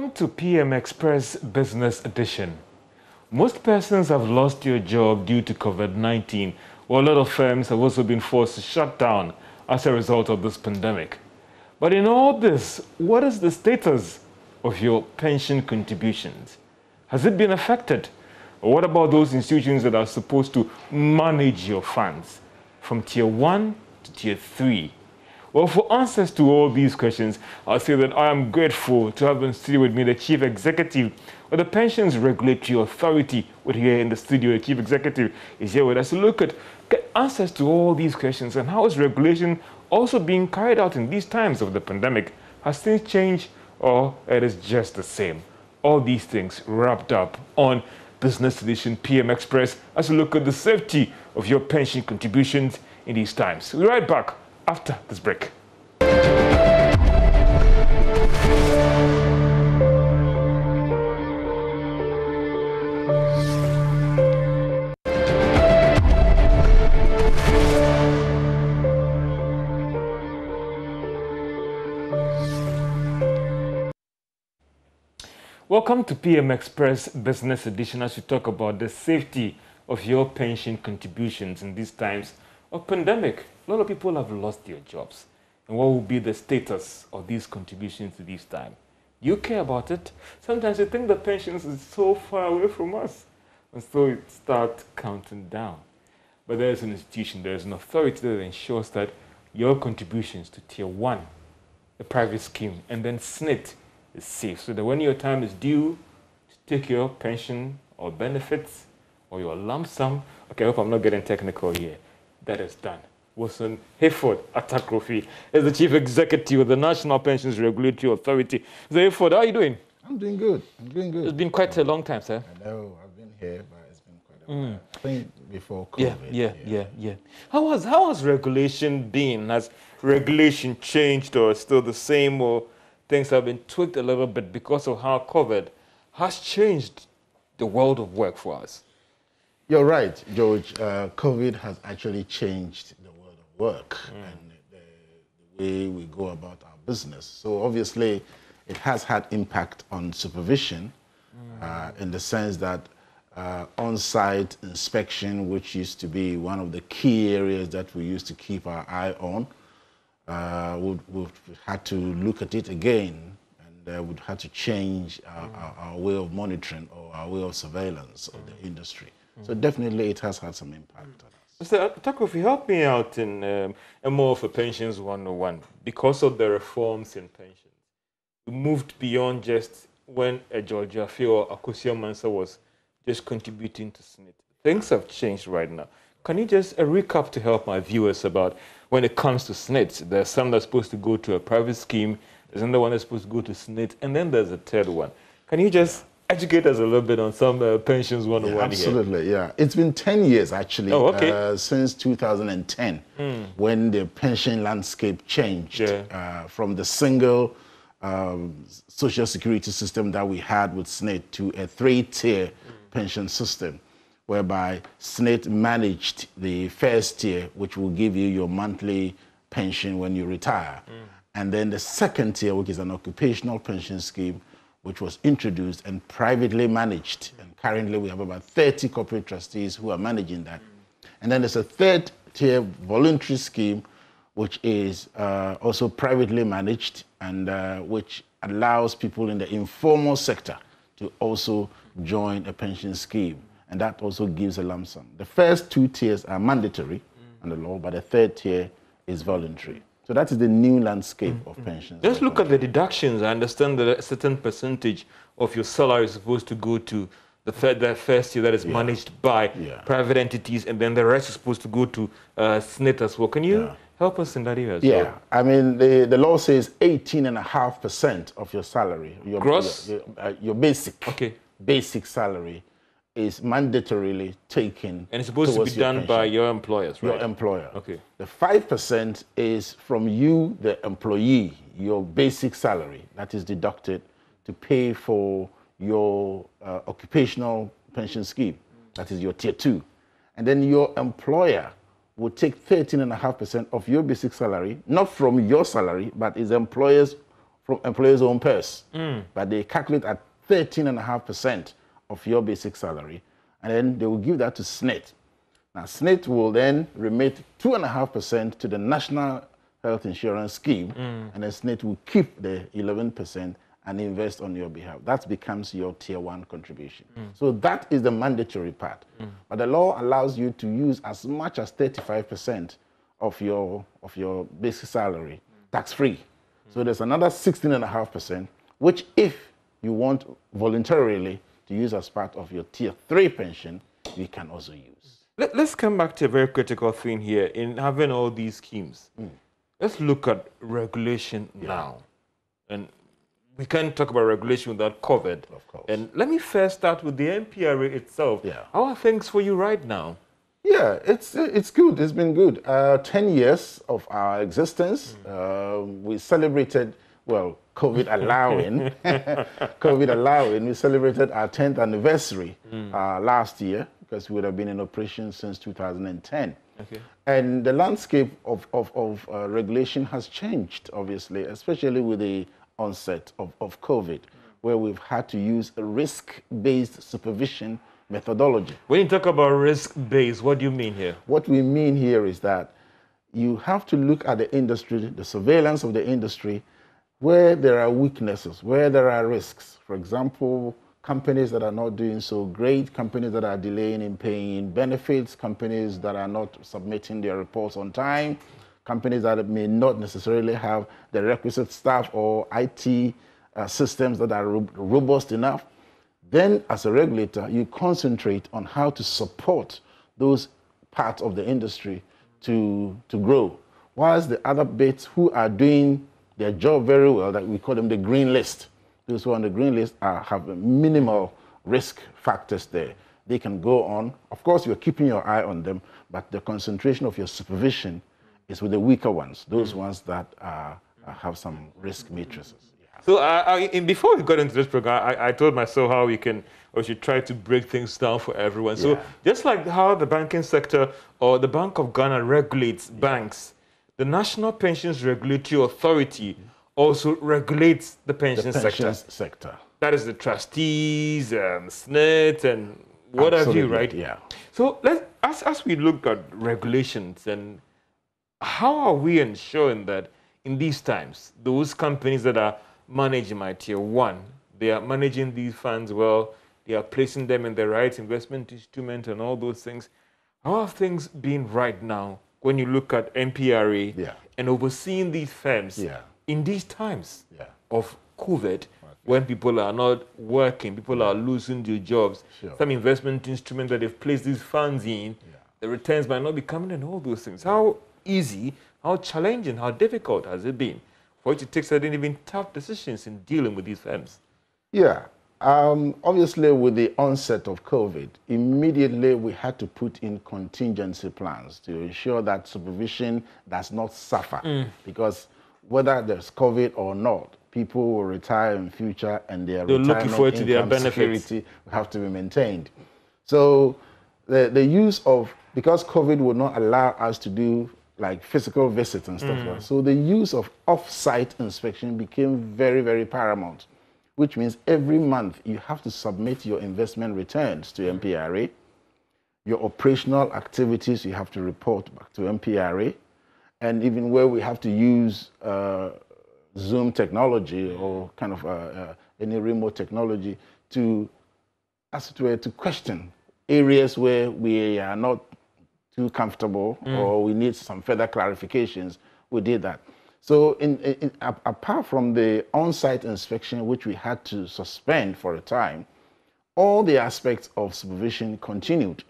Welcome to PM Express Business Edition. Most persons have lost their job due to COVID-19, while a lot of firms have also been forced to shut down as a result of this pandemic. But in all this, what is the status of your pension contributions? Has it been affected? Or what about those institutions that are supposed to manage your funds from Tier 1 to Tier 3? Well, for answers to all these questions, I'll say that I am grateful to have in studio with me the Chief Executive of the Pensions Regulatory Authority. We're here in the studio. The Chief Executive is here with us to look at answers to all these questions and how is regulation also being carried out in these times of the pandemic. Has things changed or it is just the same? All these things wrapped up on Business Edition PM Express as we look at the safety of your pension contributions in these times. We'll be right back after this break. Welcome to PM Express Business Edition as we talk about the safety of your pension contributions in these times of pandemic. A lot of people have lost their jobs. And what will be the status of these contributions to this time? Do you care about it? Sometimes you think the pensions is so far away from us. And so you start counting down. But there is an institution, there is an authority that ensures that your contributions to Tier 1, the private scheme, and then SNIT is safe. So that when your time is due to take your pension or benefits or your lump sum, okay, I hope I'm not getting technical here, that is done. Wilson Hayford, Atta Kruti, is the Chief Executive of the National Pensions Regulatory Authority. So Hayford, how are you doing? I'm doing good. I'm doing good. It's been quite a long time, sir. I know. I've been here, but it's been quite a while. I think before COVID. Yeah. How has regulation been? Has regulation changed or still the same, or things have been tweaked a little bit because of how COVID has changed the world of work for us? You're right, George. COVID has actually changed the world of work and the way we go about our business. So obviously, it has had impact on supervision in the sense that on-site inspection, which used to be one of the key areas that we used to keep our eye on, we've had to look at it again, and we'd had to change our way of monitoring or our way of surveillance of the industry. So definitely it has had some impact on us. Mr. Atta Kruti, help me out in more of a Pensions 101. Because of the reforms in pensions, we moved beyond just when a George Jaffe or Akosua Mansa was just contributing to SNIT. Things have changed right now. Can you just recap to help my viewers about when it comes to SNIT? There's some that's supposed to go to a private scheme, there's another one that's supposed to go to SNIT, and then there's a third one. Can you just educate us a little bit on some Pensions 101 absolutely, here? Yeah. It's been 10 years, actually, since 2010, when the pension landscape changed from the single social security system that we had with SNIT to a three-tier pension system, whereby SNIT managed the first tier, which will give you your monthly pension when you retire. And then the second tier, which is an occupational pension scheme, which was introduced and privately managed. And currently we have about 30 corporate trustees who are managing that. And then there's a third tier voluntary scheme, which is also privately managed and which allows people in the informal sector to also join a pension scheme. And that also gives a lump sum. The first two tiers are mandatory under law, but the third tier is voluntary. So that is the new landscape of pensions. Let's look at the deductions. I understand that a certain percentage of your salary is supposed to go to the first year that is managed by private entities, and then the rest is supposed to go to SNIT as well. Can you help us in that area as well? I mean, the law says 18.5% of your salary, your gross, your basic salary, is mandatorily taken. And it's supposed to be done by your employers, right? Your employer. Okay. The 5% is from you, the employee, your basic salary that is deducted to pay for your occupational pension scheme. That is your tier 2. And then your employer will take 13.5% of your basic salary, not from your salary, but his employer's from employer's own purse, but they calculate at 13.5% of your basic salary, and then they will give that to SSNIT. Now, SSNIT will then remit 2.5% to the National Health Insurance Scheme, and then SSNIT will keep the 11% and invest on your behalf. That becomes your tier 1 contribution. So that is the mandatory part. But the law allows you to use as much as 35% of your basic salary tax-free. So there's another 16.5%, which if you want voluntarily to use as part of your tier 3 pension, you can also use. Let's come back to a very critical thing here in having all these schemes. Let's look at regulation now. And we can't talk about regulation without COVID. Of course. And let me first start with the NPRA itself. How are things for you right now? Yeah, it's good. It's been good. 10 years of our existence. We celebrated, well, COVID allowing, we celebrated our 10th anniversary last year, because we would have been in operation since 2010. Okay. And the landscape of regulation has changed, obviously, especially with the onset of COVID, where we've had to use a risk-based supervision methodology. When you talk about risk-based, what do you mean here? What we mean here is that you have to look at the industry, the surveillance of the industry, where there are weaknesses, where there are risks. For example, companies that are not doing so great, companies that are delaying in paying benefits, companies that are not submitting their reports on time, companies that may not necessarily have the requisite staff or IT systems that are robust enough. Then, as a regulator, you concentrate on how to support those parts of the industry to grow. Whilst the other bits who are doing their job very well, that we call them the green list, those who are on the green list have minimal risk factors there. They can go on. Of course, you're keeping your eye on them, but the concentration of your supervision is with the weaker ones, those ones that have some risk matrices. So before we got into this program, I told myself how we should try to break things down for everyone. So just like how the banking sector or the Bank of Ghana regulates banks, the National Pensions Regulatory Authority also regulates the pension sector. That is the trustees, SSNIT, and what have you, right? Yeah. So as we look at regulations, and how are we ensuring that in these times, those companies that are managing my tier 1, they are managing these funds well, they are placing them in the right investment instrument and all those things. How are things been right now when you look at NPRA and overseeing these firms in these times of COVID, when people are not working, people are losing their jobs, some investment instrument that they've placed these funds in, the returns might not be coming and all those things. How easy, how challenging, how difficult has it been for you to take certain even tough decisions in dealing with these firms? Yeah. Obviously, with the onset of COVID, immediately we had to put in contingency plans to ensure that supervision does not suffer. Because whether there's COVID or not, people will retire in future and their retirement income security will have to be maintained. So the use of, because COVID would not allow us to do like physical visits and stuff like that, so the use of off-site inspection became very, very paramount, which means every month you have to submit your investment returns to NPRA. Your operational activities you have to report back to NPRA. And even where we have to use Zoom technology or kind of any remote technology to, as it were, to question areas where we are not too comfortable or we need some further clarifications, we did that. So apart from the on-site inspection, which we had to suspend for a time, all the aspects of supervision continued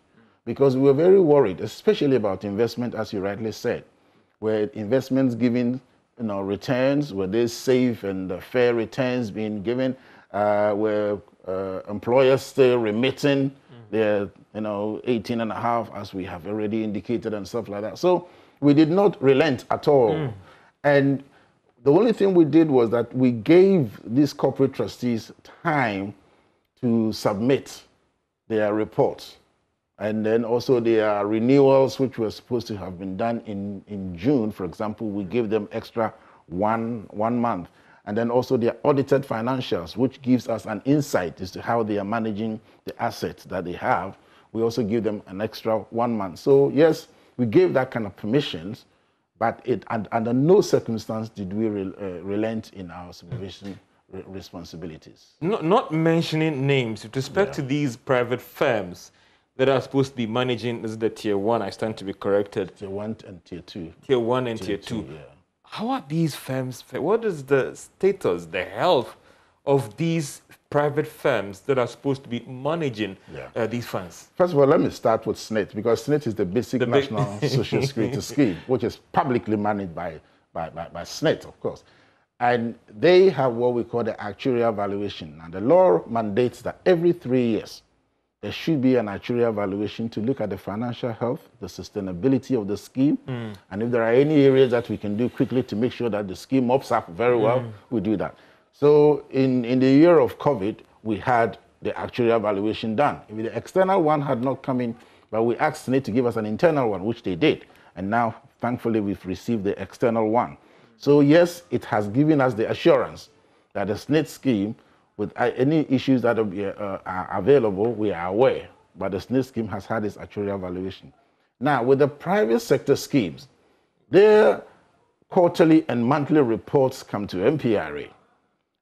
because we were very worried, especially about investment, as you rightly said, where investments giving returns, were they safe and fair returns being given, where employers still remitting their 18.5, as we have already indicated, and stuff like that. So we did not relent at all. And the only thing we did was that we gave these corporate trustees time to submit their reports. And then also their renewals, which were supposed to have been done in June, for example, we gave them extra one month. and then also their audited financials, which gives us an insight as to how they are managing the assets that they have. We also give them an extra 1 month. So yes, we gave that kind of permissions, but under no circumstance did we relent in our supervision responsibilities. Not mentioning names, with respect to these private firms that are supposed to be managing, is the tier 1, I stand to be corrected. Tier 1 and tier 2. Tier 1 and tier 2. Yeah. How are these firms, what is the status, the health of these private firms that are supposed to be managing these funds? First of all, let me start with SNIT, because SNIT is the basic National Social Security Scheme, which is publicly managed by SNIT, of course. And they have what we call the actuarial valuation. And the law mandates that every 3 years, there should be an actuarial valuation to look at the financial health, the sustainability of the scheme, and if there are any areas that we can do quickly to make sure that the scheme mops up very well, we do that. So in the year of COVID, we had the actuarial valuation done. If the external one had not come in, but we asked SNIT to give us an internal one, which they did. And now, thankfully, we've received the external one. So yes, it has given us the assurance that the SNIT scheme, with any issues that are available, we are aware. But the SNIT scheme has had its actuarial valuation. Now, with the private sector schemes, their quarterly and monthly reports come to NPRA.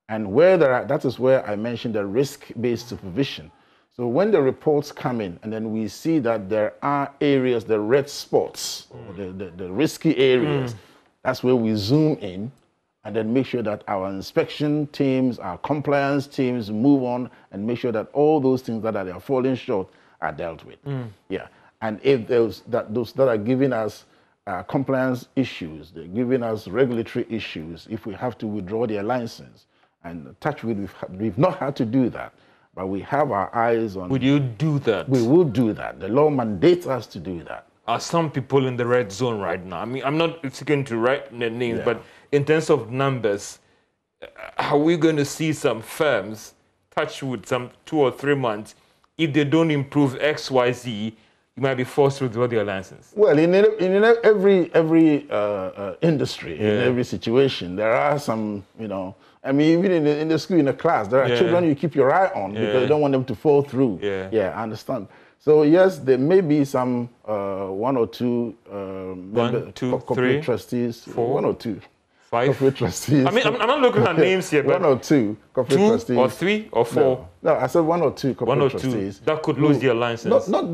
And where there are, that is where I mentioned the risk-based supervision. So when the reports come in, and then we see that there are areas, the red spots, or the risky areas, that's where we zoom in and then make sure that our inspection teams, our compliance teams move on and make sure that all those things that are falling short are dealt with. Yeah. And if those that are giving us compliance issues, they're giving us regulatory issues, if we have to withdraw their license, and touch wood, we've not had to do that, but we have our eyes on... Would you do that? We will do that. The law mandates us to do that. Are some people in the red zone right now? I mean, I'm not seeking to write their names, but in terms of numbers, are we going to see some firms touch with some 2 or 3 months? If they don't improve X, Y, Z, you might be forced to withdraw their license. Well, in every industry, in every situation, there are some, I mean, even in the school, in the class, there are children you keep your eye on because you don't want them to fall through. Yeah, I understand. So yes, there may be some 1 or 2 corporate trustees, 4, 1 or 2. 5 corporate trustees. I mean, I'm not looking at names here, but 1 or 2 corporate trustees. 2 or 3 or 4. No, I said 1 or 2 corporate 1 or 2 trustees that could lose their license. Not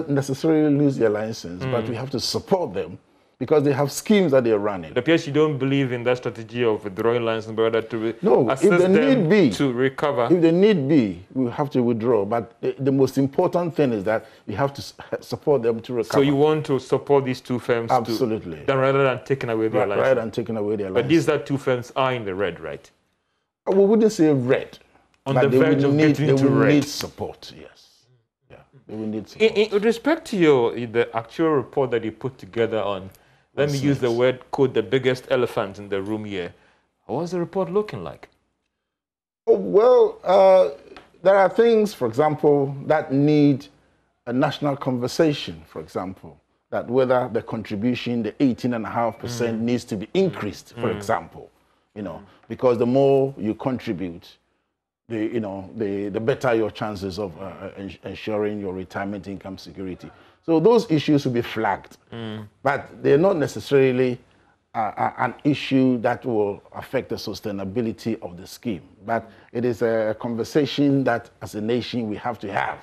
necessarily lose their license, but we have to support them because they have schemes that they're running. It appears you don't believe in that strategy of withdrawing license, but rather to assist them to recover. If they need be, we have to withdraw. But the most important thing is that we have to support them to recover. So you want to support these 2 firms? Absolutely. Rather than taking away their license? Rather than taking away their license. But these 2 firms are in the red, right? We wouldn't say red. On the verge of getting into red. They will need support, yes. Yeah, they will need support. With respect to the actual report that you put together on, let me use the word code, the biggest elephant in the room here. What's the report looking like? Oh, well, there are things, for example, that need a national conversation, for example, that whether the contribution, the 18.5% needs to be increased, for example, because the more you contribute, the better your chances of ensuring your retirement income security. So those issues will be flagged, but they're not necessarily an issue that will affect the sustainability of the scheme. But it is a conversation that, as a nation, we have to have,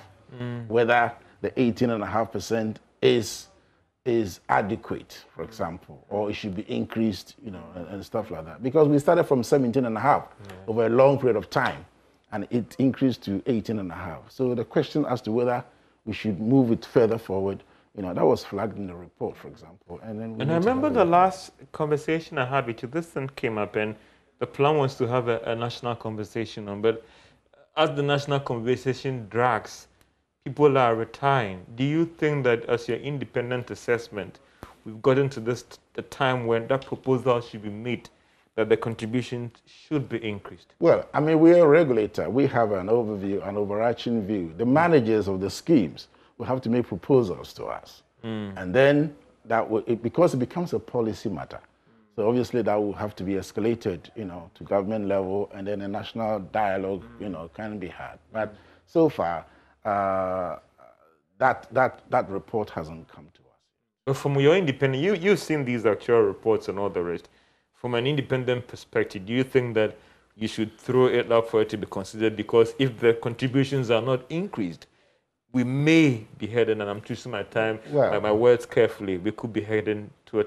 whether the 18.5% is adequate, for example, or it should be increased, and stuff like that. Because we started from 17.5 over a long period of time, and it increased to 18.5. So the question as to whether we should move it further forward, that was flagged in the report, for example. And I remember the last conversation I had with you, this thing came up, and the plan was to have a national conversation on, but as the national conversation drags, people are retiring. Do you think that as your independent assessment, we've gotten to the time when that proposal should be made, that the contribution should be increased? Well, I mean, we're a regulator. We have an overview, an overarching view. The managers of the schemes will have to make proposals to us. And then, because it becomes a policy matter. So obviously that will have to be escalated, to government level, and then a national dialogue, can be had. But so far, that report hasn't come to us. But from your independent, you've seen these actual reports and all the rest. From an independent perspective, do you think that you should throw it up for it to be considered? Because if the contributions are not increased, we may be heading, and I'm choosing my time, my words carefully, we could be heading to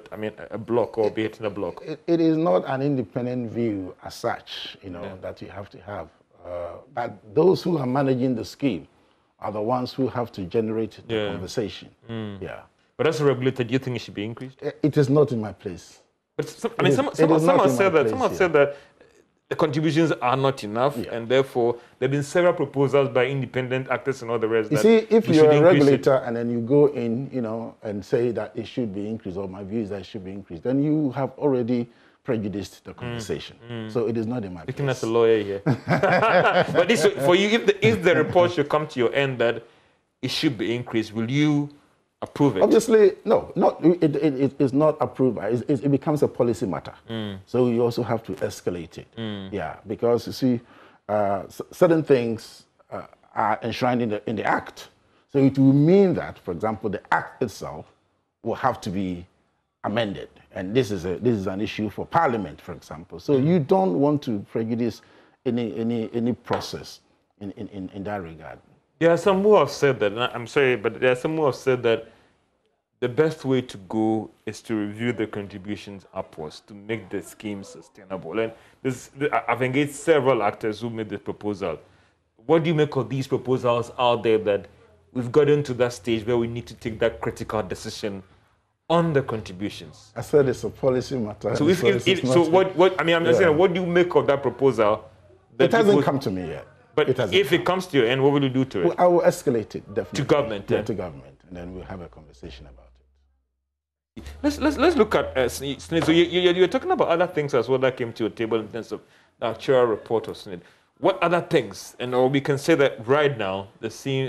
a block or be hitting a block. It is not an independent view as such, that you have to have. But those who are managing the scheme are the ones who have to generate the conversation. Yeah. But as a regulator, do you think it should be increased? It is not in my place. But some have said that the contributions are not enough, and therefore there have been several proposals by independent actors and all the rest. You see, if you're a regulator and then you go in, and say that it should be increased, or my view is that it should be increased, then you have already prejudiced the conversation. So it is not in my place. Speaking as a lawyer here. But for you, if the report should come to your end that it should be increased, will you approve it? Obviously, no. It is not approved. It becomes a policy matter. So you also have to escalate it. Yeah, because you see, certain things are enshrined in the Act. So it will mean that, for example, the Act itself will have to be amended, and this is an issue for Parliament, for example. So you don't want to prejudice any process in that regard. There are some who have said that, and I'm sorry, but there are some who have said that the best way to go is to review the contributions upwards to make the scheme sustainable. And I've engaged several actors who made the proposal. What do you make of these proposals out there that we've gotten to that stage where we need to take that critical decision on the contributions? I said it's a policy matter. So what do you make of that proposal? It hasn't come to me yet. But if it comes to your end, what will you do to it? Well, I will escalate it, definitely. To government? Yeah, to government. And then we'll have a conversation about it. Let's look at SNID. So you're talking about other things as well that came to your table in terms of the actual report of SNID. What other things? Or we can say that right now the scheme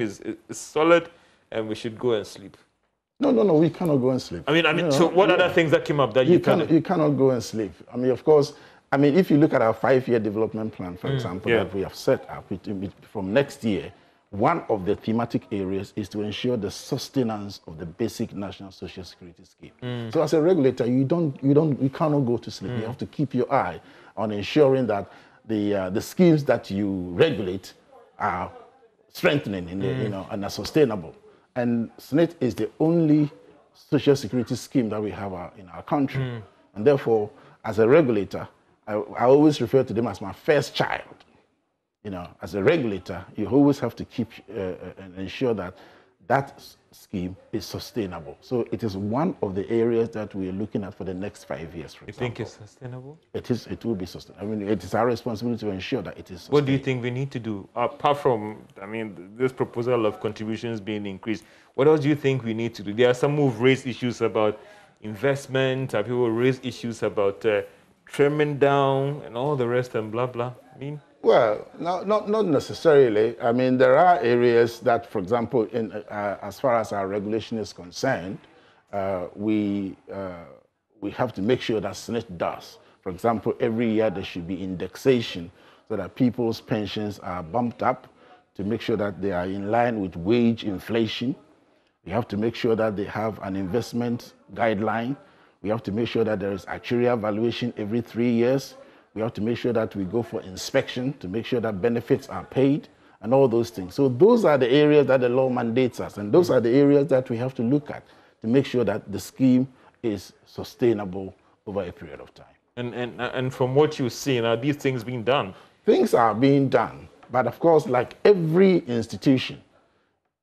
is solid and we should go and sleep. No, we cannot go and sleep. So what other things that came up that you cannot go and sleep? Of course, if you look at our 5-year development plan, for example, that we have set up from next year, one of the thematic areas is to ensure the sustenance of the basic national social security scheme. So as a regulator, you cannot go to sleep. You have to keep your eye on ensuring that the schemes that you regulate are strengthening and are sustainable. And SNID is the only social security scheme that we have in our country. And therefore, as a regulator, I always refer to them as my first child. As a regulator, you always have to keep and ensure that that scheme is sustainable. So it is one of the areas that we are looking at for the next 5 years. You think it's sustainable? It will be sustainable. It is our responsibility to ensure that it is sustainable. What do you think we need to do? Apart from, this proposal of contributions being increased, what else do you think we need to do? There are some who've raised issues about investment, people who raise issues about trimming down and all the rest and blah, blah. Well, not necessarily. There are areas that, for example, as far as our regulation is concerned, we have to make sure that SNID does. For example, every year there should be indexation so that people's pensions are bumped up to make sure that they are in line with wage inflation. We have to make sure that they have an investment guideline. We have to make sure that there is actuarial valuation every 3 years. We have to make sure that we go for inspection to make sure that benefits are paid and all those things. So those are the areas that the law mandates us, and those are the areas that we have to look at to make sure that the scheme is sustainable over a period of time. And from what you've seen, are these things being done? Things are being done, but of course, like every institution,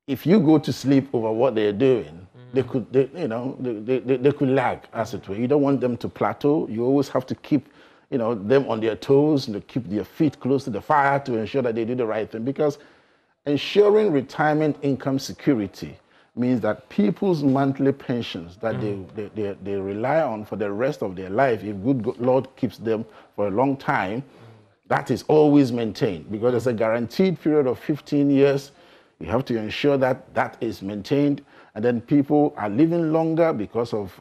if you go to sleep over what they're doing, they could lag, as it were. You don't want them to plateau. You always have to keep them on their toes and keep their feet close to the fire to ensure that they do the right thing. Because ensuring retirement income security means that people's monthly pensions that they rely on for the rest of their life, if good Lord keeps them for a long time, that is always maintained. Because there's a guaranteed period of 15 years. You have to ensure that that is maintained. And then people are living longer because of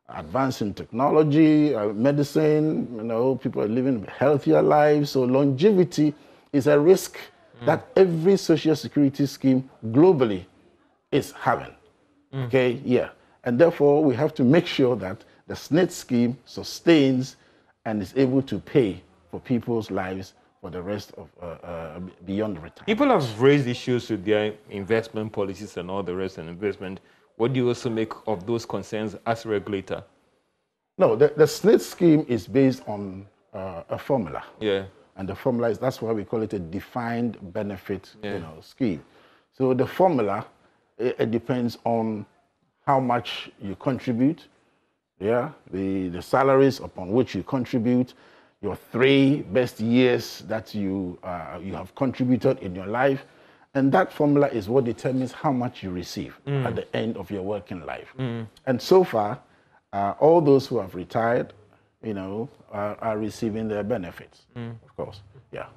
advance in technology, medicine, people are living healthier lives. So longevity is a risk that every social security scheme globally is having. Okay, yeah. And therefore, we have to make sure that the SSNIT scheme sustains and is able to pay for people's lives for the rest of beyond retirement. People have raised issues with their investment policies and all the rest and investment. What do you also make of those concerns as a regulator? No, the SSNIT scheme is based on a formula. Yeah. And the formula is, that's why we call it a defined benefit scheme. So the formula, it depends on how much you contribute, the salaries upon which you contribute, your 3 best years that you have contributed in your life, and that formula is what determines how much you receive at the end of your working life. And so far, all those who have retired, are receiving their benefits, of course, yeah.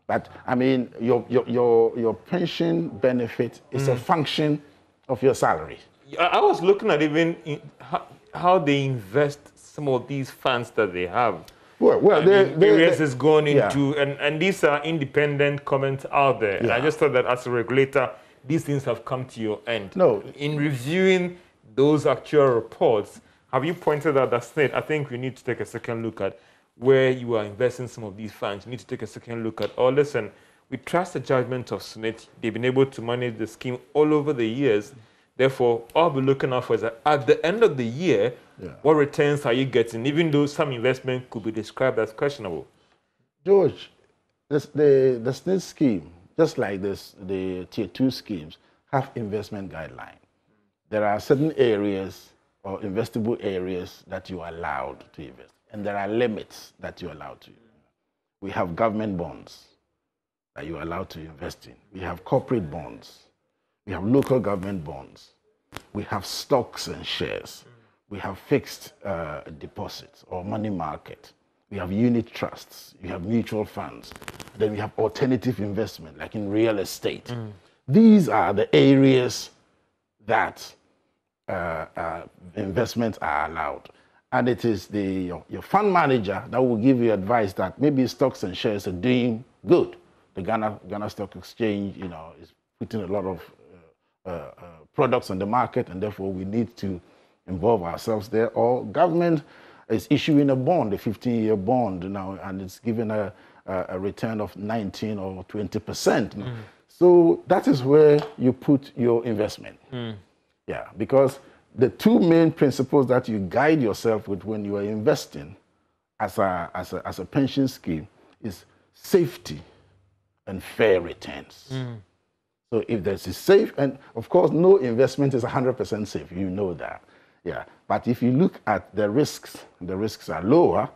But I mean, your pension benefit is a function of your salary. I was looking at even how they invest some of these funds that they have. Well, various is going into, and these are independent comments out there. And I just thought that as a regulator, these things have come to your end. No. In reviewing those actual reports, have you pointed out that SSNIT, I think we need to take a second look at where you are investing some of these funds. You need to take a second look at, listen, we trust the judgment of SSNIT. They've been able to manage the scheme all over the years. Therefore, all we're looking out for is that at the end of the year, what returns are you getting, even though some investment could be described as questionable? George, the SSNIT scheme, just like the Tier 2 schemes, have investment guidelines. There are certain areas or investable areas that you are allowed to invest, and there are limits that you're allowed to. We have government bonds that you're allowed to invest in. We have corporate bonds. We have local government bonds. We have stocks and shares. We have fixed deposits or money market. We have unit trusts. We have mutual funds. Then we have alternative investment, like in real estate. These are the areas that investments are allowed. And it is your fund manager that will give you advice that maybe stocks and shares are doing good. The Ghana Stock Exchange, is putting a lot of products on the market, and therefore we need to involve ourselves there. Or government is issuing a bond, a 15-year bond now, and it's giving a return of 19 or 20%. So that is where you put your investment. Yeah, because the 2 main principles that you guide yourself with when you are investing as a pension scheme is safety and fair returns. So if there's a safe, and of course, no investment is 100% safe, you know that. Yeah, but if you look at the risks are lower,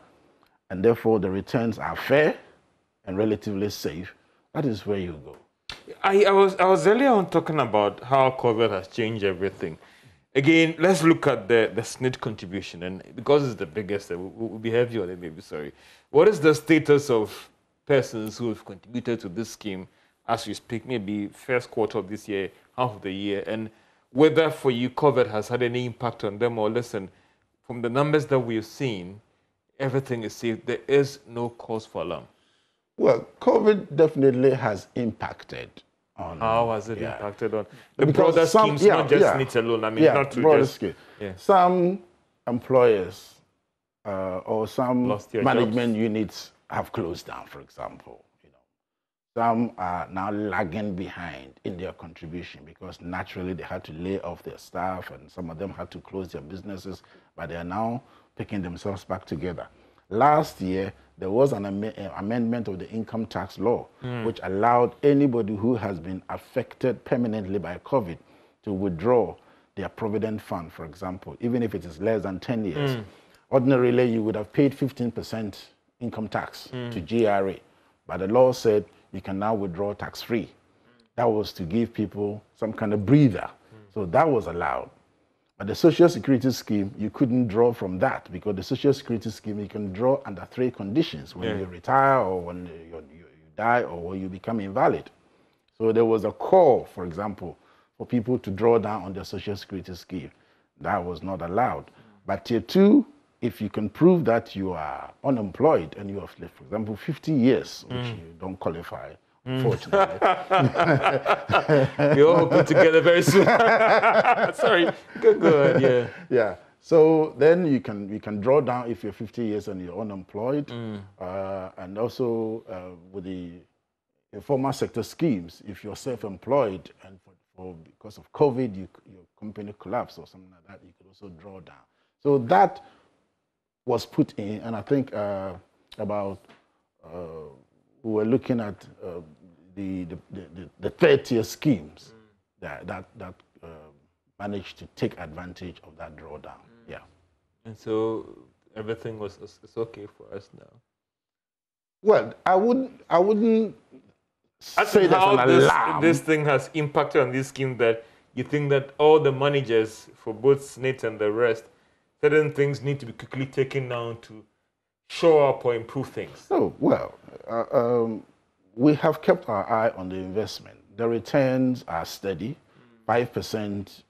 and therefore the returns are fair and relatively safe, that is where you go. I was earlier on talking about how COVID has changed everything. Again, let's look at the SSNIT contribution, and because it's the biggest, we'll be heavy on it, maybe, sorry. What is the status of persons who have contributed to this scheme as we speak, maybe first quarter of this year, half of the year, and whether for you COVID has had any impact on them, or listen, from the numbers that we've seen, everything is safe. There is no cause for alarm. Well, COVID definitely has impacted on... How has it impacted on the broader schemes, not just SSNIT alone? I mean, not to broader just... scheme. Some employers or some management units have closed down, for example. Some are now lagging behind in their contribution because naturally they had to lay off their staff, and some of them had to close their businesses, but they are now picking themselves back together. Last year, there was an amendment of the income tax law, which allowed anybody who has been affected permanently by COVID to withdraw their provident fund, for example, even if it is less than 10 years. Ordinarily, you would have paid 15% income tax to GRA, but the law said you can now withdraw tax-free. That was to give people some kind of breather. So that was allowed. But the Social Security scheme, you couldn't draw from that, because the Social Security scheme, you can draw under 3 conditions: when you retire, or when you die, or when you become invalid. So there was a call, for example, for people to draw down on the Social Security scheme. That was not allowed. But tier 2, if you can prove that you are unemployed and you have lived, for example, 50 years, which you don't qualify, unfortunately. We're all hoping together very soon. Sorry, good, yeah. Yeah. So then you can draw down if you're 50 years and you're unemployed, and also with the informal sector schemes, if you're self-employed and because of COVID, your company collapsed or something like that, you could also draw down. So that was put in, and I think we were looking at the third-tier schemes that managed to take advantage of that drawdown. Yeah. And so everything is okay for us now. Well, I wouldn't say that's an alarm. This thing has impacted on this scheme that you think that all the managers for both SNIT and the rest, certain things need to be quickly taken down to show up or improve things? Oh, well, we have kept our eye on the investment. The returns are steady, 5%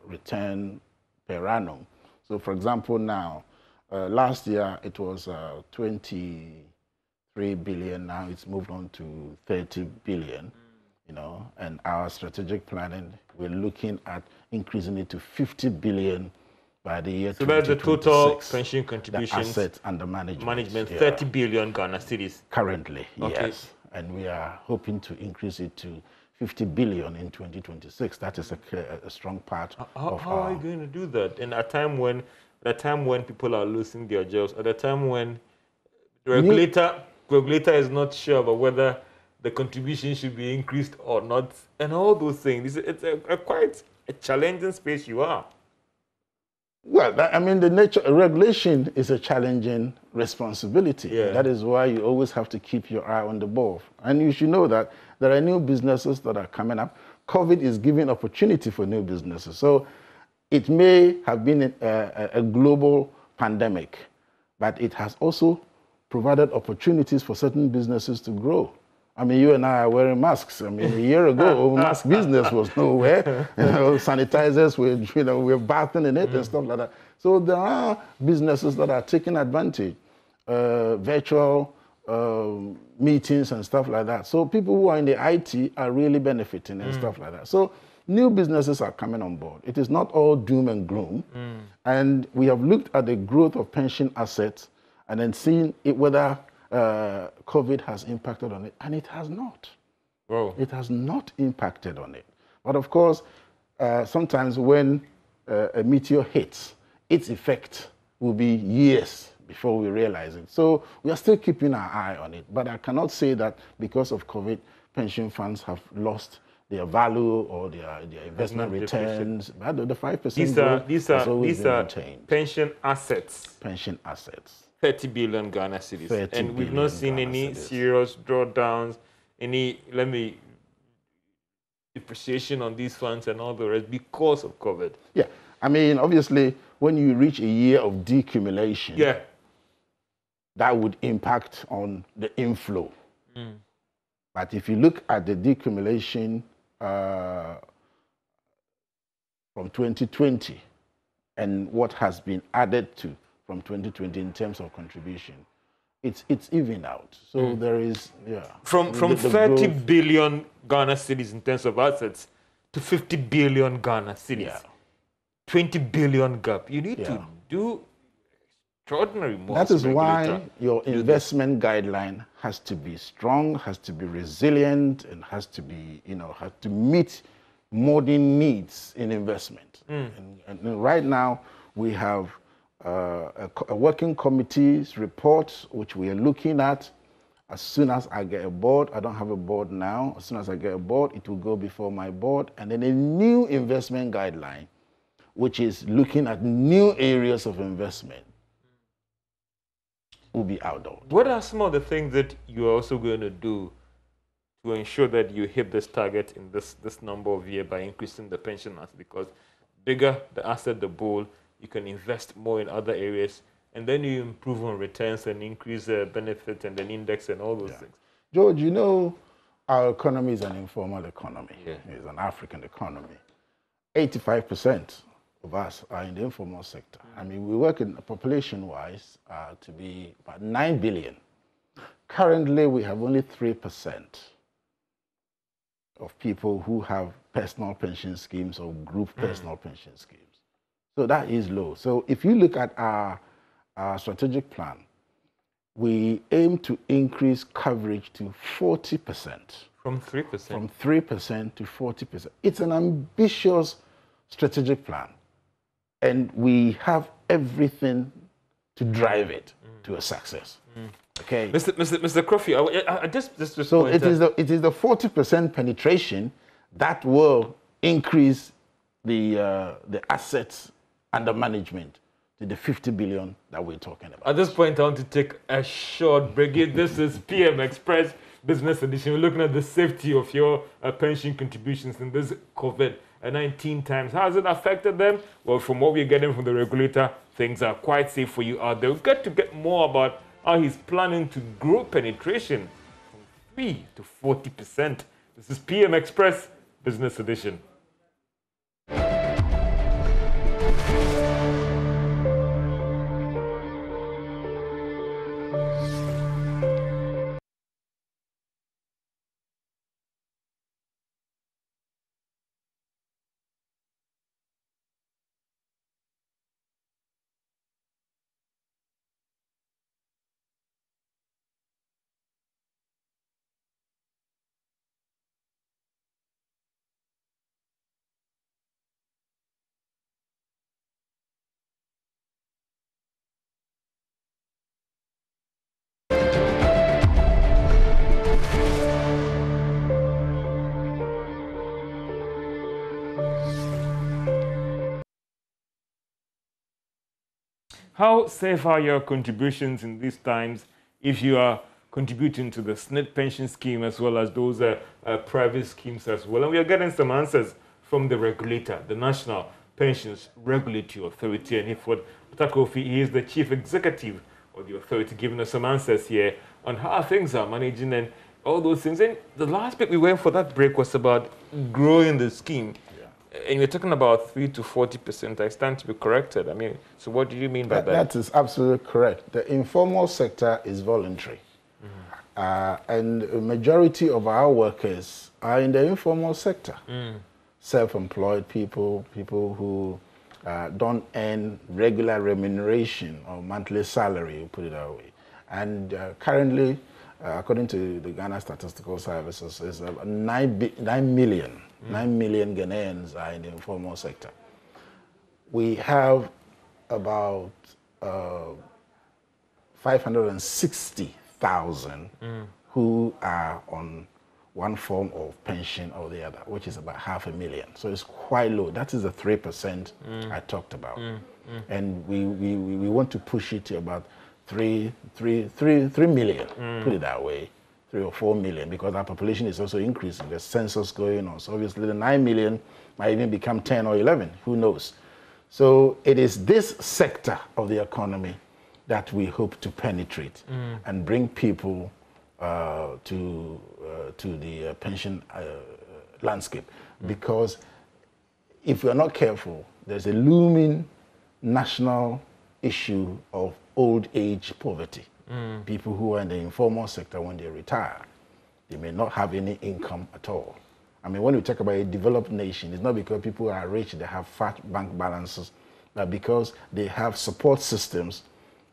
return per annum. So, for example, now, last year it was 23 billion. Now it's moved on to 30 billion. You know, and our strategic planning, we're looking at increasing it to 50 billion by the year 2026. So that's the total pension contributions, assets under management. 30 billion Ghana cedis. Currently, okay. Yes. And we are hoping to increase it to 50 billion in 2026. That is a strong part of how are you going to do that? And at a time when people are losing their jobs, at a time when the regulator is not sure about whether the contribution should be increased or not, and all those things. It's quite a challenging space you are. Well, I mean, regulation is a challenging responsibility. Yeah. That is why you always have to keep your eye on the ball. And you should know that there are new businesses that are coming up. COVID is giving opportunity for new businesses. So it may have been a global pandemic, but it has also provided opportunities for certain businesses to grow. I mean, you and I are wearing masks. I mean, a year ago, mask business was nowhere. You know, sanitizers we're bathing in it and stuff like that. So there are businesses that are taking advantage, virtual meetings and stuff like that. So people who are in the IT are really benefiting and stuff like that. So new businesses are coming on board. It is not all doom and gloom. And we have looked at the growth of pension assets and then seen whether COVID has impacted on it, and it has not. Whoa. It has not impacted on it. But of course, sometimes when a meteor hits, its effect will be years before we realize it. So we are still keeping our eye on it. But I cannot say that because of COVID, pension funds have lost their value or their investment returns. But the 5% these are pension assets. Pension assets. 30 billion Ghana cedis. And we've not seen any serious drawdowns, any, depreciation on these funds and all the rest because of COVID. Yeah. I mean, obviously, when you reach a year of decumulation, that would impact on the inflow. But if you look at the decumulation from 2020 and what has been added to from 2020 in terms of contribution, it's even out. So there is, From 30 billion Ghana cedis in terms of assets to 50 billion Ghana cedis. 20 billion gap. You need to do extraordinary moves. That is why your investment guideline has to be strong, has to be resilient, and has to be, has to meet modern needs in investment. And right now, we have a working committee's report, which we are looking at. As soon as I get a board, I don't have a board now. As soon as I get a board, it will go before my board. And then a new investment guideline, which is looking at new areas of investment, will be outdoors. What are some of the things that you're also going to do to ensure that you hit this target in this number of years by increasing the pension asset? Because bigger the asset, the bowl, you can invest more in other areas, and then you improve on returns and increase the benefit and then index and all those things. George, our economy is an informal economy. It's an African economy. 85% of us are in the informal sector. I mean, we work in population-wise to be about 9 billion. Currently, we have only 3% of people who have personal pension schemes or group personal pension schemes. So that is low. So if you look at our strategic plan, we aim to increase coverage to 40%. From 3%? From 3% to 40%. It's an ambitious strategic plan. And we have everything to drive it to a success. Okay. Mr. Kruti, I just so it is the 40% penetration that will increase the assets under management to the 50 billion that we're talking about. At this point, I want to take a short break. This is PM Express Business Edition. We're looking at the safety of your pension contributions in this COVID-19 times. How has it affected them? Well, from what we're getting from the regulator, things are quite safe for you out there. We'll get more about how he's planning to grow penetration from 3 to 40%. This is PM Express Business Edition. How safe are your contributions in these times if you are contributing to the SNP pension scheme as well as those private schemes as well? And we are getting some answers from the regulator, the National Pensions Regulatory Authority. And Atta Kruti, he is the chief executive of the authority, giving us some answers here on how things are managing and all those things. And the last bit we went for that break was about growing the scheme. And you're talking about 3 to 40%. I stand to be corrected. I mean, so what do you mean by that? That is absolutely correct. The informal sector is voluntary. And a majority of our workers are in the informal sector. Self-employed people, people who don't earn regular remuneration or monthly salary, put it that way. And currently, according to the Ghana Statistical Services, is 9 million. 9 million Ghanaians are in the informal sector. We have about 560,000 who are on one form of pension or the other, which is about 500,000. So it's quite low. That is the 3% I talked about. And we want to push it to about 3 million, put it that way. 3 or 4 million, because our population is also increasing. There's census going on. So obviously the 9 million might even become 10 or 11, who knows? So it is this sector of the economy that we hope to penetrate and bring people to the pension landscape. Because if we are not careful, there's a looming national issue of old age poverty. People who are in the informal sector, when they retire, they may not have any income at all. I mean, when we talk about a developed nation, it's not because people are rich, they have fat bank balances, but because they have support systems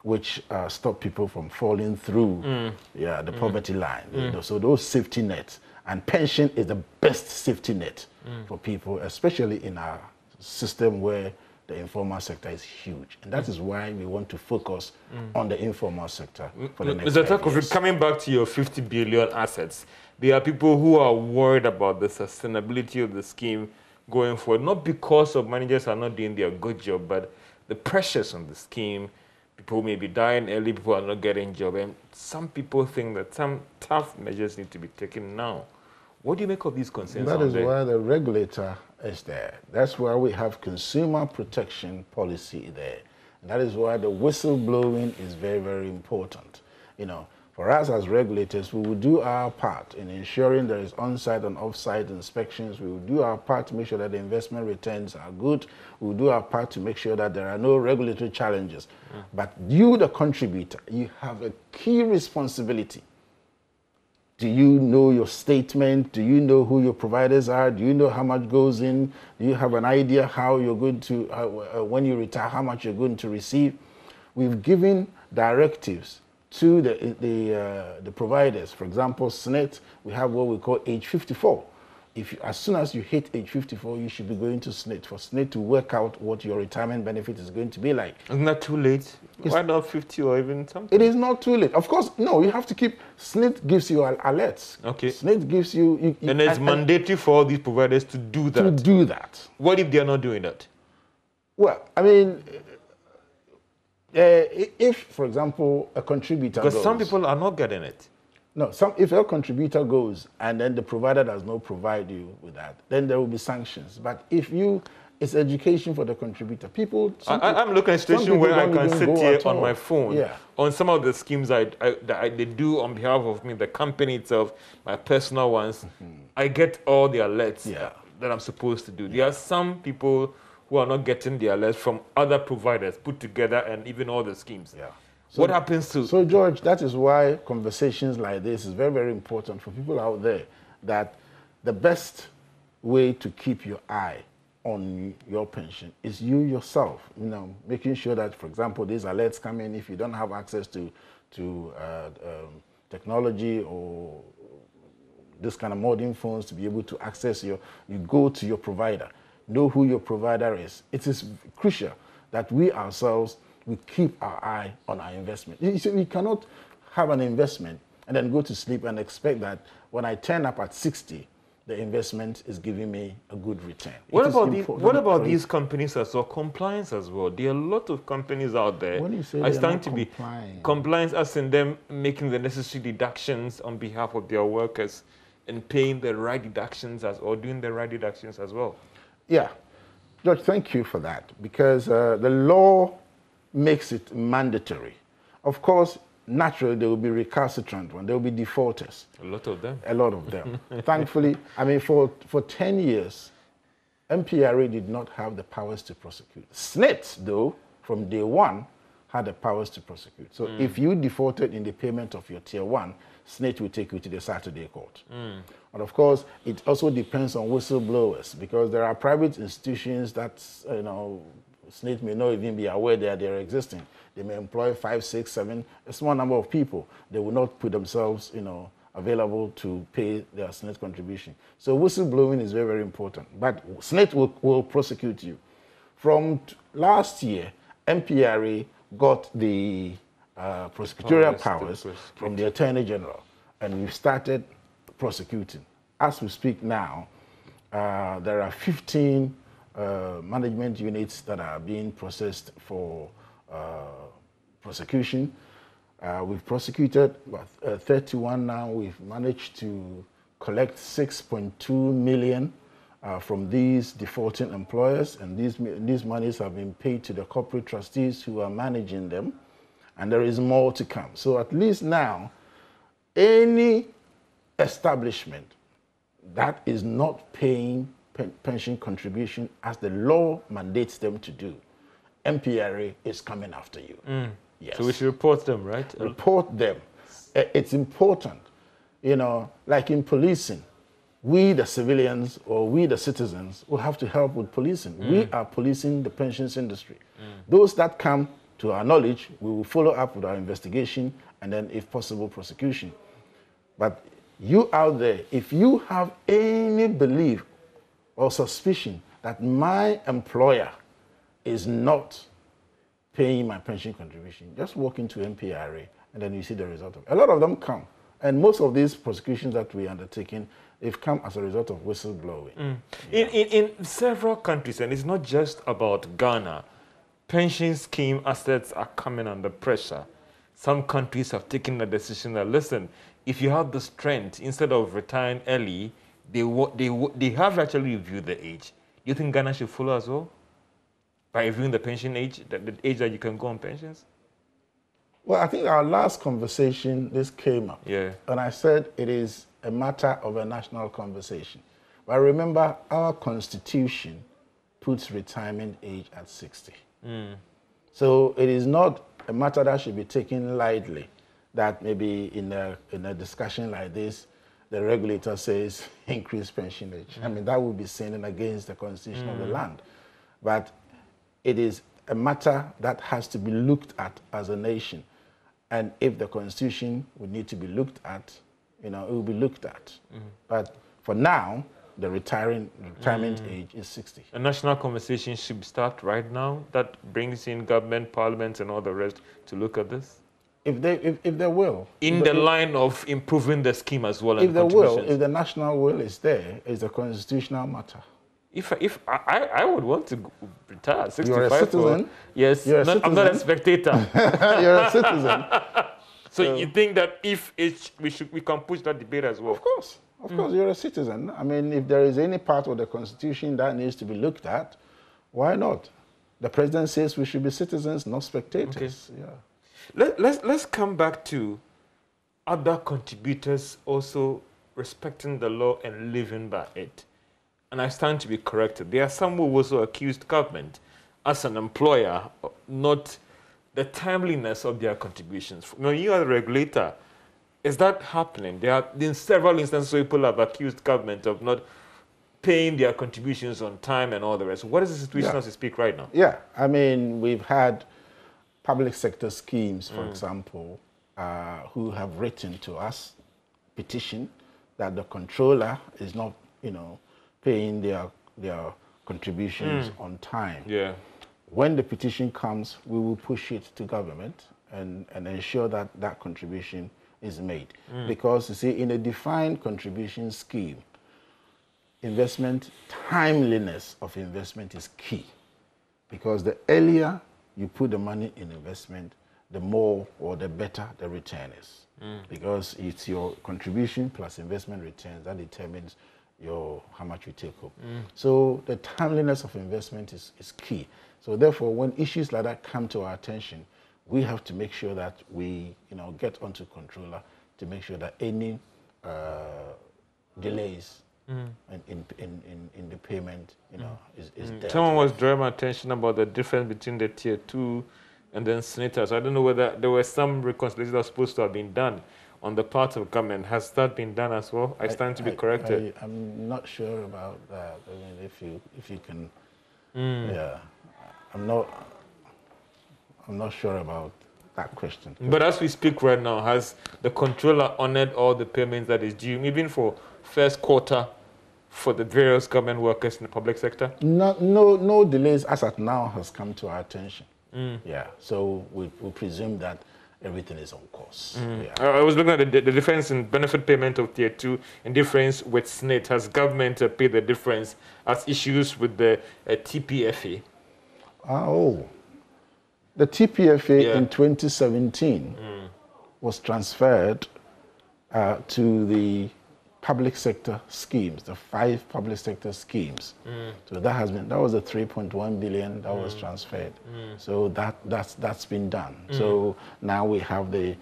which stop people from falling through the poverty line. So those safety nets, and pension is the best safety net for people, especially in our system where the informal sector is huge. And that is why we want to focus on the informal sector for the next 5 years. Coming back to your 50 billion assets, there are people who are worried about the sustainability of the scheme going forward, not because of managers are not doing their good job, but the pressures on the scheme. People may be dying early, people are not getting jobs, and some people think that some tough measures need to be taken now. What do you make of these concerns? That is why the regulator is there. That's why we have consumer protection policy there. And that is why the whistleblowing is very, very important. You know, For us as regulators, we will do our part in ensuring there is on-site and off-site inspections. We will do our part to make sure that the investment returns are good. We will do our part to make sure that there are no regulatory challenges. But you, the contributor, you have a key responsibility. Do you know your statement? Do you know who your providers are? Do you know how much goes in? Do you have an idea how you're going to, when you retire, how much you're going to receive? We've given directives to the providers. For example, SNET, we have what we call age 54. As soon as you hit age 54, you should be going to SNET for SNET to work out what your retirement benefit is going to be like. Isn't that too late? Why not 50 or even something? It is not too late. Of course, no, you have to keep, SNET gives you alerts. Okay. SNET gives you... and it's mandatory for all these providers to do that? To do that. What if they're not doing that? Well, I mean... if, for example, a contributor Because some people are not getting it. No, if a contributor goes and then the provider does not provide you with that, then there will be sanctions. But if it's education for the contributor. I'm looking at a situation where I can sit here on my phone on some of the schemes that they do on behalf of me, the company itself, my personal ones. I get all the alerts that I'm supposed to do. There are some people who are not getting the alerts from other providers put together and even all the schemes. So what happens to... So, George, that is why conversations like this is very, very important for people out there, that the best way to keep your eye on your pension is you yourself, making sure that, for example, these alerts come in. If you don't have access to technology or this kind of modern phones to be able to access you go to your provider. Know who your provider is. It is crucial that we ourselves, we keep our eye on our investment. You see, we cannot have an investment and then go to sleep and expect that when I turn up at 60, the investment is giving me a good return. What about these companies as well? Compliance as well. There are a lot of companies out there. When you say are starting to be compliance, as in them making the necessary deductions on behalf of their workers and paying the right deductions or doing the right deductions as well. Yeah, George, thank you for that, because the law makes it mandatory. Of course, naturally, there will be recalcitrant ones. There will be defaulters. A lot of them. A lot of them. Thankfully, I mean, for 10 years, NPRA did not have the powers to prosecute. SNET, though, from day one, had the powers to prosecute. So if you defaulted in the payment of your tier 1, SNET will take you to the Saturday court. And of course, it also depends on whistleblowers, because there are private institutions that, SNET may not even be aware that they're existing. They may employ 5, 6, 7, a small number of people. They will not put themselves, available to pay their SNET contribution. So whistleblowing is very, very important. But SNET will prosecute you. From last year, NPRA got the prosecutorial powers from the Attorney General, and we've started prosecuting. As we speak now, there are 15 management units that are being processed for prosecution. We've prosecuted about 31 now. We've managed to collect 6.2 million from these defaulting employers, and these monies have been paid to the corporate trustees who are managing them, and there is more to come. So at least now, any establishment that is not paying pension contribution as the law mandates them to do, NPRA is coming after you. Yes. So we should report them, right? Report them. It's important. Like in policing, we the civilians or we the citizens will have to help with policing. We are policing the pensions industry. Those that come to our knowledge, we will follow up with our investigation and then, if possible, prosecution. But you out there, if you have any belief or suspicion that my employer is not paying my pension contribution, just walk into NPRA and then you see the result of it. A lot of them come. And most of these prosecutions that we are undertaking, they've come as a result of whistleblowing. In several countries, and it's not just about Ghana, pension scheme assets are coming under pressure. Some countries have taken the decision that, listen, if you have the strength, instead of retiring early, they have actually reviewed the age. Do you think Ghana should follow as well? By reviewing the pension age, the age that you can go on pensions? Well, I think our last conversation, this came up. Yeah. And I said it is a matter of a national conversation. But remember, our Constitution puts retirement age at 60. So it is not a matter that should be taken lightly, that maybe in a discussion like this, the regulator says increase pension age. I mean, that would be sinning against the Constitution of the land. But it is a matter that has to be looked at as a nation. And if the Constitution would need to be looked at, it will be looked at. But for now, the retirement age is 60. A national conversation should start right now that brings in government, parliament, and all the rest to look at this? If they will. In the line of improving the scheme as well. If they will, if the national will is there, it's a constitutional matter. If I would want to retire 65. You're a citizen? Yes. You're a citizen? I'm not a spectator. You're a citizen. So you think that if we can push that debate as well? Of course. Of course, you're a citizen. I mean, if there is any part of the Constitution that needs to be looked at, why not? The president says we should be citizens, not spectators. Okay. Yeah. Let's come back to other contributors also respecting the law and living by it. And I stand to be corrected. There are some who also accused government as an employer, not the timeliness of their contributions. You are the regulator. Is that happening? There have been several instances where people have accused government of not paying their contributions on time and all the rest. What is the situation as we speak right now? Yeah, I mean, we've had public sector schemes, for example, who have written to us, petition, that the controller is not, paying their contributions on time. Yeah. When the petition comes, we will push it to government and ensure that that contribution is made. Because, you see, in a defined contribution scheme, timeliness of investment is key. Because the earlier you put the money in investment, the more or the better the return is. Because it's your contribution plus investment returns that determines how much you take home. So the timeliness of investment is key. So therefore, when issues like that come to our attention, we have to make sure that we get onto controller to make sure that any delays in the payment is dealt. Someone was drawing my attention about the difference between the tier 2 and then senators. I don't know whether there were some reconciliation that was supposed to have been done on the part of government. Has that been done as well? I stand to be corrected. I'm not sure about that. I mean, if you can, yeah, I'm not sure about that question. But as we speak right now, has the controller honored all the payments that is due, even for first quarter, for the various government workers in the public sector? No delays as at now has come to our attention. Yeah, so we presume that everything is on course. Yeah. I was looking at the difference in benefit payment of tier 2 and difference with SNIT. Has government paid the difference as issues with the TPFA? The TPFA in 2017 was transferred to the public sector schemes, the 5 public sector schemes. So that was the 3.1 billion that was transferred. So that's been done. So now we have the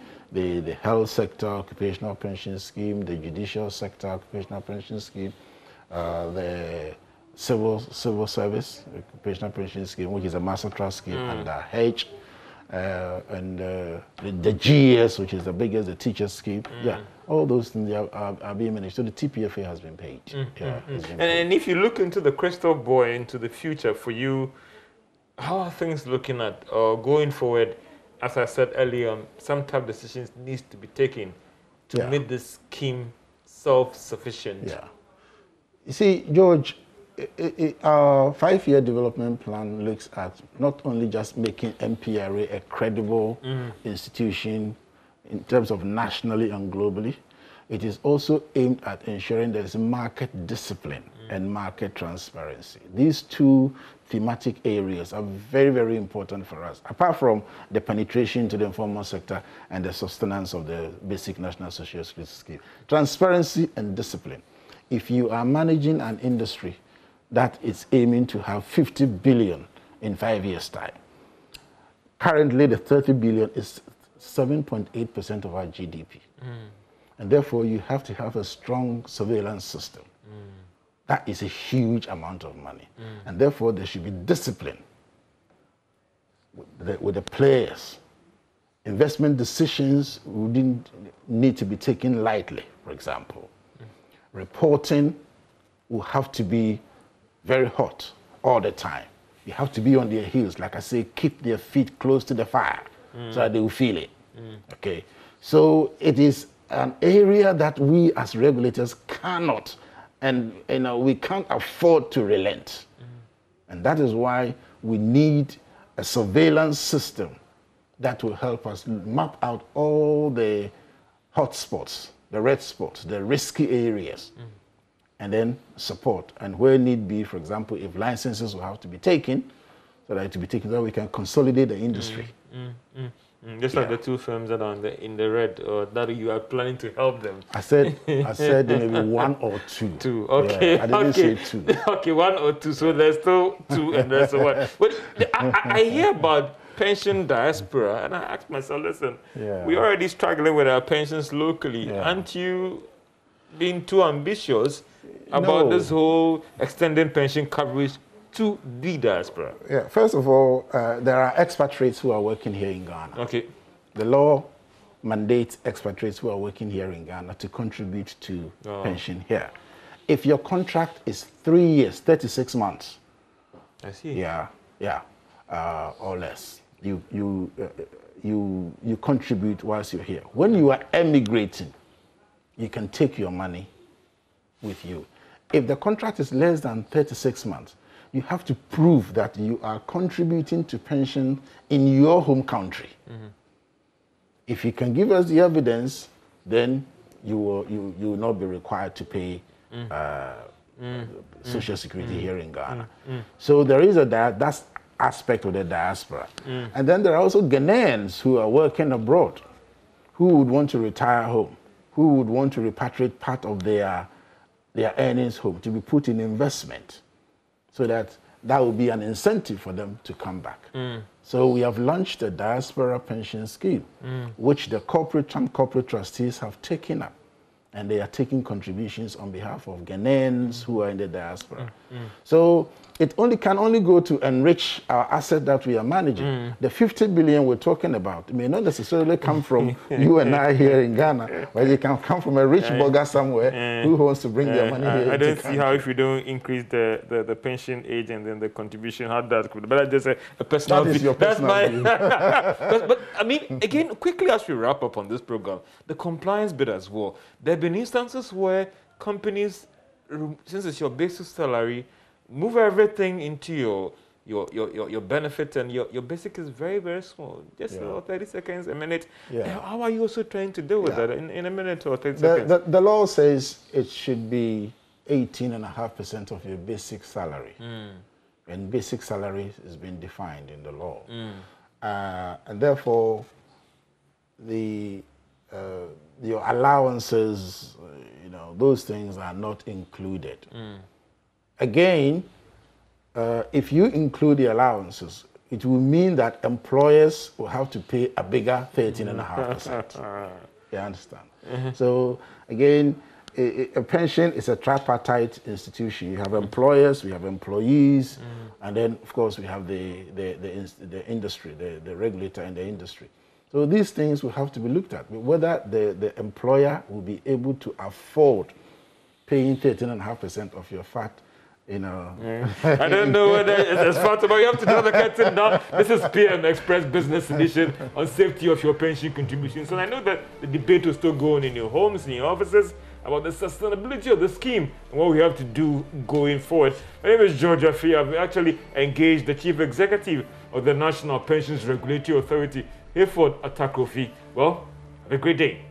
health sector occupational pension scheme, the judicial sector occupational pension scheme, the civil service occupational pension scheme, which is a master trust scheme under H, and the GES, which is the biggest, the teachers scheme. Yeah, all those things are being managed. So the TPFA has been paid. And if you look into the crystal ball, into the future for you, how are things looking at going forward? As I said earlier, some tough decisions needs to be taken to make this scheme self-sufficient. Yeah. You see, George, our 5-year development plan looks at not only just making NPRA a credible institution in terms of nationally and globally, it is also aimed at ensuring there is market discipline and market transparency. These 2 thematic areas are very, very important for us, apart from the penetration to the informal sector and the sustenance of the basic national social security scheme. Transparency and discipline. If you are managing an industry that is aiming to have 50 billion in 5 years' time, currently the 30 billion is 7.8% of our GDP. And therefore, you have to have a strong surveillance system. That is a huge amount of money. And therefore, there should be discipline with the players. Investment decisions wouldn't need to be taken lightly, for example. Reporting will have to be very hot all the time. You have to be on their heels. Like I say, keep their feet close to the fire so that they will feel it. Okay? So it is an area that we as regulators cannot, and we can't afford to relent. And that is why we need a surveillance system that will help us map out all the hot spots, the red spots, the risky areas, and then support. And where need be, for example, if licenses will have to be taken, so that we can consolidate the industry. Just like the two firms that are in the red, or that you are planning to help them. I said maybe one or two. Two, okay. Yeah, I didn't say two. Okay, one or two, so there's still two and there's one. But I hear about pension diaspora, and I ask myself, listen, we're already struggling with our pensions locally. Aren't you being too ambitious about this whole extending pension coverage to the diaspora? Yeah, first of all, there are expatriates who are working here in Ghana. Okay. The law mandates expatriates who are working here in Ghana to contribute to pension here. If your contract is 3 years, 36 months. I see. Yeah, or less. You contribute whilst you're here. When you are emigrating, you can take your money with you. If the contract is less than 36 months, you have to prove that you are contributing to pension in your home country. If you can give us the evidence, then you will not be required to pay Social Security here in Ghana. So there is that aspect of the diaspora. And then there are also Ghanaians who are working abroad, who would want to retire home, who would want to repatriate part of their earnings home to be put in investment, so that will be an incentive for them to come back. So we have launched a diaspora pension scheme, which the some corporate trustees have taken up, and they are taking contributions on behalf of Ghanaians who are in the diaspora. So it can only go to enrich our asset that we are managing. The 50 billion we're talking about may not necessarily come from you and I here in Ghana, but it can come from a rich burger somewhere who wants to bring their money here. I don't see how, if you don't increase the pension age and then the contribution, how that could. But that's just a personal view. That is your personal view. But I mean, again, quickly as we wrap up on this program, the compliance bit as well. There have been instances where companies, since it's your basic salary, move everything into your benefit, and your basic is very, very small. Just 30 seconds, a minute. How are you also trying to deal with that in a minute or 30 seconds? The law says it should be 18.5% of your basic salary. And basic salary has been defined in the law. And therefore, your allowances, those things are not included. Again, if you include the allowances, it will mean that employers will have to pay a bigger 13.5%. You understand? So again, a pension is a tripartite institution. You have employers, we have employees, and then of course we have the industry, the regulator and the industry. So these things will have to be looked at. Whether the employer will be able to afford paying 13.5% of your fat. I don't know whether it's possible. You have to draw the curtain down. This is PM Express Business Edition on safety of your pension contributions. And I know that the debate will still go on in your homes, in your offices, about the sustainability of the scheme and what we have to do going forward. My name is George Afia. I've actually engaged the Chief Executive of the National Pensions Regulatory Authority, Atta Kruti. Well, have a great day.